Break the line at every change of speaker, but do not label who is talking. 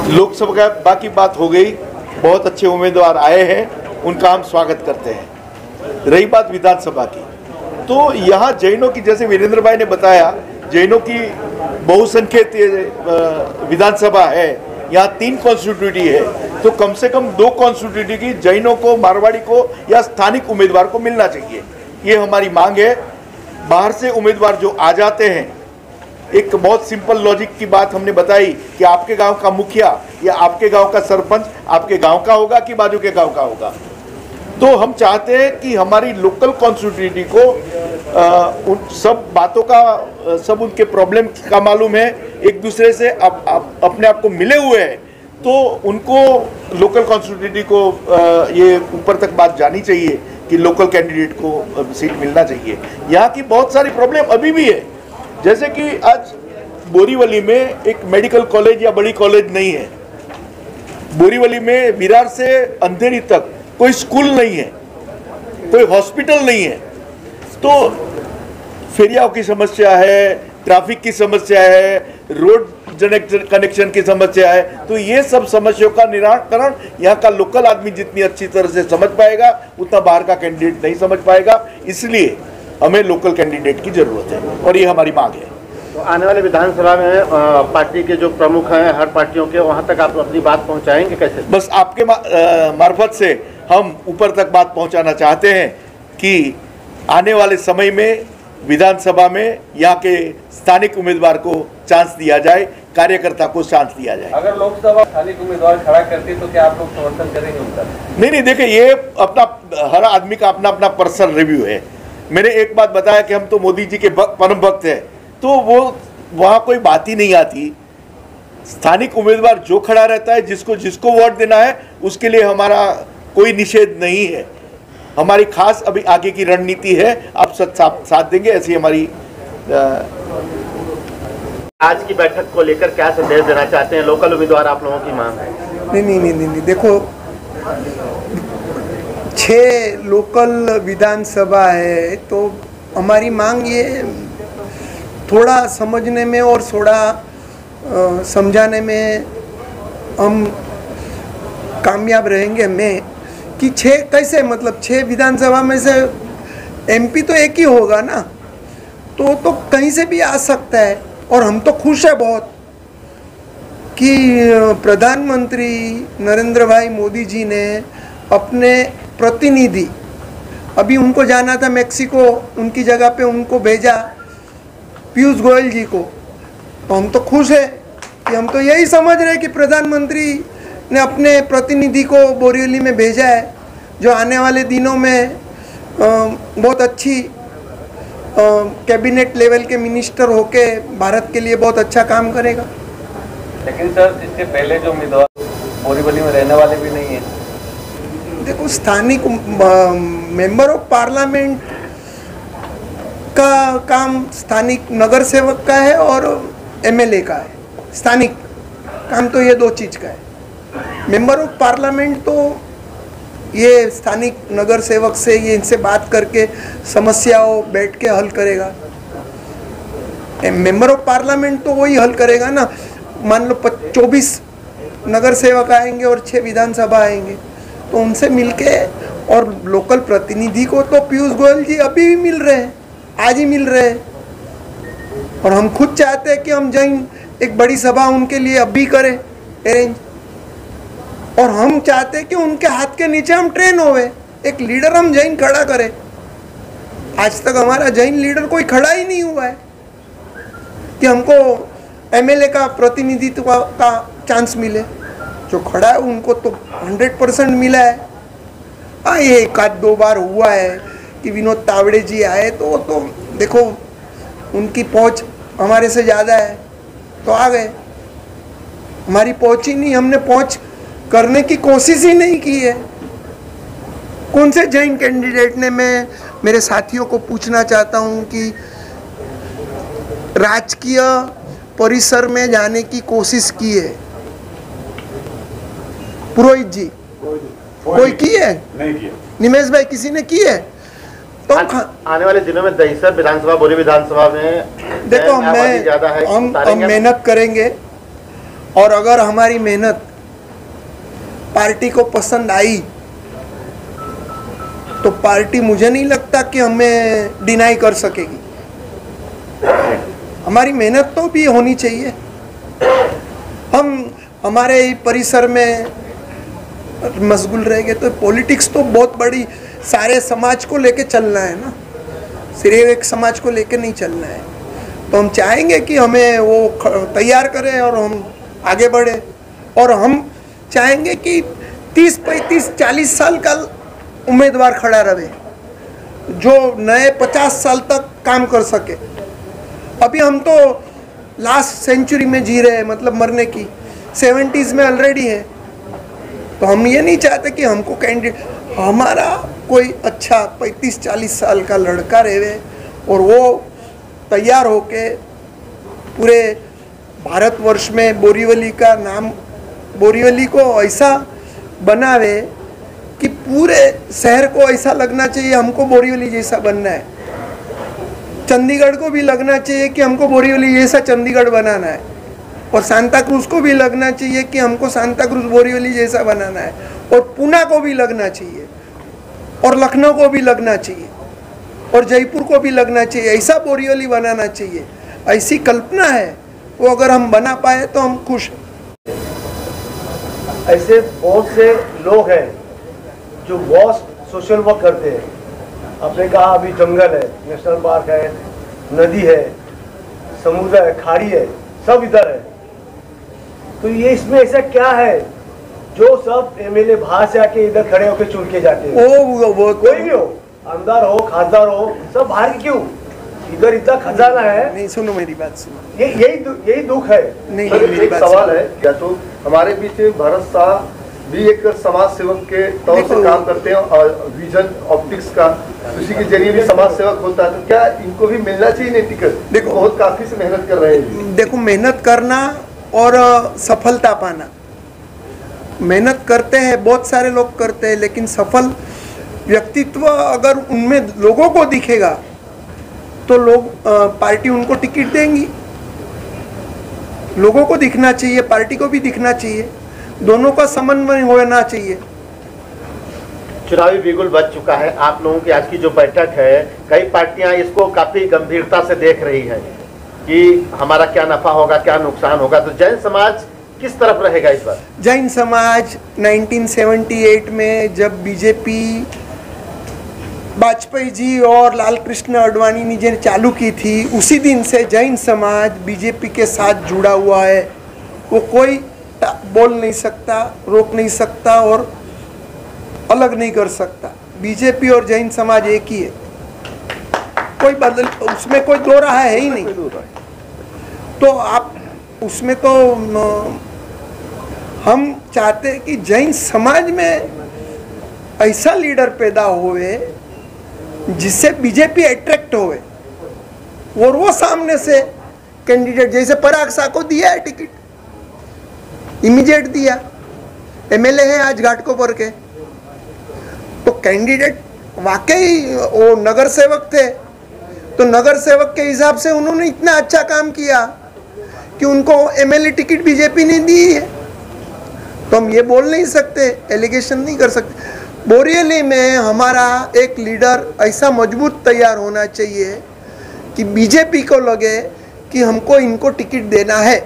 लोकसभा की बात हो गई, बहुत अच्छे उम्मीदवार आए हैं, उनका हम स्वागत करते हैं। रही बात विधानसभा की, तो यहाँ जैनों की, जैसे वीरेंद्र भाई ने बताया, जैनों की बहुसंख्यक विधानसभा है, यहाँ 3 कॉन्स्टिट्यूटी है, तो कम से कम 2 कॉन्स्टिट्यूटी की जैनों को, मारवाड़ी को या स्थानिक उम्मीदवार को मिलना चाहिए। ये हमारी मांग है। बाहर से उम्मीदवार जो आ जाते हैं, एक बहुत सिंपल लॉजिक की बात हमने बताई कि आपके गांव का मुखिया या आपके गांव का सरपंच आपके गांव का होगा कि बाजू के गांव का होगा। तो हम चाहते हैं कि हमारी लोकल कॉन्स्टिट्यूटी को उन सब बातों का, सब उनके प्रॉब्लम का मालूम है, एक दूसरे से अपने आप को मिले हुए हैं, तो उनको लोकल कॉन्स्टिट्यूटी को ये ऊपर तक बात जानी चाहिए कि लोकल कैंडिडेट को सीट मिलना चाहिए। यहाँ की बहुत सारी प्रॉब्लम अभी भी है, जैसे कि आज बोरीवली में एक मेडिकल कॉलेज या बड़ी कॉलेज नहीं है। बोरीवली में विरार से अंधेरी तक कोई स्कूल नहीं है, कोई हॉस्पिटल नहीं है। तो फेरियाओं की समस्या है, ट्रैफिक की समस्या है, रोड कनेक्शन की समस्या है। तो ये सब समस्याओं का निराकरण यहाँ का लोकल आदमी जितनी अच्छी तरह से समझ पाएगा, उतना बाहर का कैंडिडेट नहीं समझ पाएगा। इसलिए हमें लोकल कैंडिडेट की जरूरत है और ये हमारी मांग है।
तो आने वाले विधानसभा में पार्टी के जो प्रमुख हैं, हर पार्टियों के, वहां तक आप अपनी बात पहुंचाएंगे कैसे?
बस आपके मार्फत से हम ऊपर तक बात पहुंचाना चाहते हैं कि आने वाले समय में विधानसभा में यहाँ के स्थानिक उम्मीदवार को चांस दिया जाए, कार्यकर्ता को चांस दिया जाए।
अगर लोकसभा स्थानिक उम्मीदवार खड़ा करती तो क्या आप लोग समर्थन करेंगे उनका?
नहीं, देखिए, ये अपना हर आदमी का अपना अपना पर्सनल रिव्यू है। मैंने एक बात बताया कि हम तो मोदी जी के परम भक्त हैं, तो वो वहाँ कोई बात ही नहीं आती। स्थानिक उम्मीदवार जो खड़ा रहता है, जिसको वोट देना है, उसके लिए हमारा कोई निषेध नहीं है। हमारी खास अभी आगे की रणनीति है, आप साथ देंगे, ऐसी हमारी।
आज की बैठक को लेकर क्या संदेश देना चाहते हैं? लोकल उम्मीदवार आप लोगों की मांग है।
नहीं, देखो, 6 लोकल विधानसभा है, तो हमारी मांग ये थोड़ा समझने में और थोड़ा समझाने में हम कामयाब रहेंगे मैं कि 6 कैसे, मतलब 6 विधानसभा में से एमपी तो एक ही होगा ना, तो कहीं से भी आ सकता है। और हम तो खुश है बहुत कि प्रधानमंत्री नरेंद्र भाई मोदी जी ने अपने प्रतिनिधि, अभी उनको जाना था मेक्सिको, उनकी जगह पे उनको भेजा पीयूष गोयल जी को। तो हम तो खुश है कि हम तो यही समझ रहे कि प्रधानमंत्री ने अपने प्रतिनिधि को बोरीवली में भेजा है, जो आने वाले दिनों में बहुत अच्छी कैबिनेट लेवल के मिनिस्टर होके भारत के लिए बहुत अच्छा काम करेगा।
लेकिन सर, इसके पहले जो उम्मीदवार बोरीवली में रहने वाले भी नहीं है।
देखो, स्थानिक मेंबर ऑफ पार्लियामेंट का काम स्थानिक नगर सेवक का है और एमएलए का है। स्थानिक काम तो ये 2 चीज़ का है। मेंबर ऑफ पार्लियामेंट तो ये स्थानिक नगर सेवक से, ये इनसे बात करके समस्याओं बैठ के हल करेगा। मेंबर ऑफ पार्लियामेंट तो वही हल करेगा ना। मान लो 24 नगर सेवक आएंगे और 6 विधानसभा आएंगे, तो उनसे मिलके, और लोकल प्रतिनिधि को तो पीयूष गोयल जी अभी भी मिल रहे हैं, आज ही मिल रहे हैं। और हम खुद चाहते हैं कि हम जैन एक बड़ी सभा उनके लिए अभी करें अरेंज, और हम चाहते हैं कि उनके हाथ के नीचे हम ट्रेन होवे, एक लीडर हम जैन खड़ा करें। आज तक हमारा जैन लीडर कोई खड़ा ही नहीं हुआ है कि हमको एमएलए का प्रतिनिधित्व का चांस मिले। जो खड़ा है उनको तो 100% मिला है। हाँ, ये 1-2 बार हुआ है कि विनोद तावड़े जी आए, तो देखो उनकी पहुंच हमारे से ज़्यादा है, तो आ गए। हमारी पहुंच ही नहीं, हमने पहुंच करने की कोशिश ही नहीं की है। कौन से जैन कैंडिडेट ने, मैं मेरे साथियों को पूछना चाहता हूं कि राजकीय परिसर में जाने की कोशिश की है? पुरोहित जी कोई की है?
नहीं किया।
निमेश भाई, किसी ने की है? तो
आने वाले दिनों में दहिसर विधानसभा, बोरी विधानसभा में
देखो, हम मेहनत करेंगे और अगर हमारी मेहनत पार्टी को पसंद आई तो पार्टी मुझे नहीं लगता कि हमें डिनाई कर सकेगी। हमारी मेहनत तो भी होनी चाहिए। हम हमारे परिसर में मशगूल रह गए तो पॉलिटिक्स तो बहुत बड़ी, सारे समाज को लेके चलना है ना, सिर्फ एक समाज को लेके नहीं चलना है। तो हम चाहेंगे कि हमें वो तैयार करें और हम आगे बढ़े, और हम चाहेंगे कि 30, 35, 40 साल का उम्मीदवार खड़ा रहे जो नए 50 साल तक काम कर सके। अभी हम तो लास्ट सेंचुरी में जी रहे हैं, मतलब मरने की 70s में ऑलरेडी है। तो हम ये नहीं चाहते कि हमको कैंडिडेट, हमारा कोई अच्छा 35-40 साल का लड़का रहे और वो तैयार होके पूरे भारतवर्ष में बोरीवली का नाम, बोरीवली को ऐसा बनावे कि पूरे शहर को ऐसा लगना चाहिए हमको बोरीवली जैसा बनना है। चंडीगढ़ को भी लगना चाहिए कि हमको बोरीवली जैसा चंडीगढ़ बनाना है, और सांता क्रूज को भी लगना चाहिए कि हमको सांता क्रूज बोरीवली जैसा बनाना है, और पुणे को भी लगना चाहिए, और लखनऊ को भी लगना चाहिए, और जयपुर को भी लगना चाहिए। ऐसा बोरीवली बनाना चाहिए, ऐसी कल्पना है। वो अगर हम बना पाए तो हम खुश हैं।
ऐसे बहुत से लोग हैं जो बहुत सोशल वर्क करते हैं। आपने कहा अभी जंगल है, नेशनल पार्क है, नदी है, समुद्र है, खाड़ी है, सब इधर है। तो ये इसमें ऐसा क्या है जो सब एमएलए बाहर से आके इधर खड़े होकर चुन के जाते हैं?
वो
कोई भी हो, आमदार हो, खासदार हो, सब बाहर के क्यों? इधर इतना खजाना है।
नहीं, सुनो मेरी बात सुनो।
यही दुख है।
नहीं,
एक सवाल है क्या, तो हमारे बीच भरत शाह भी एक समाज सेवक के तौर से काम करते हैं और विजन ऑप्टिक्स का उसी के जरिए भी समाज सेवक होता है, तो क्या इनको भी मिलना चाहिए नहीं टिकट?
देखो,
बहुत काफी से मेहनत कर रहे हैं।
देखो, मेहनत करना और सफलता पाना, मेहनत करते हैं बहुत सारे लोग करते हैं, लेकिन सफल व्यक्तित्व अगर उनमें लोगों को दिखेगा तो लोग पार्टी उनको टिकट देंगी। लोगों को दिखना चाहिए, पार्टी को भी दिखना चाहिए, दोनों का समन्वय होना चाहिए।
चुनावी बिगुल बच चुका है। आप लोगों की आज की जो बैठक है, कई पार्टियां इसको काफी गंभीरता से देख रही है कि हमारा क्या नफा होगा, क्या नुकसान होगा। तो जैन समाज किस तरफ रहेगा इस बार?
जैन समाज 1978 में जब बीजेपी वाजपेयी जी और लाल कृष्ण आडवाणी ने जो चालू की थी, उसी दिन से जैन समाज बीजेपी के साथ जुड़ा हुआ है। वो कोई बोल नहीं सकता, रोक नहीं सकता और अलग नहीं कर सकता। बीजेपी और जैन समाज एक ही है, कोई बदल, उसमें कोई दो राह है ही नहीं। तो आप उसमें तो हम चाहते हैं कि जैन समाज में ऐसा लीडर पैदा होवे जिससे बीजेपी अट्रैक्ट होवे, और वो सामने से कैंडिडेट, जैसे पराग शाह को दिया है टिकट, इमीडिएट दिया, एमएलए है आज घाटकोपर के, तो कैंडिडेट वाकई वो नगर सेवक थे, तो नगर सेवक के हिसाब से उन्होंने इतना अच्छा काम किया कि उनको एमएलए टिकट बीजेपी ने दी है। तो हम ये बोल नहीं सकते, एलिगेशन नहीं कर सकते। बोरीवली में हमारा एक लीडर ऐसा मजबूत तैयार होना चाहिए कि बीजेपी को लगे कि हमको इनको टिकट देना है।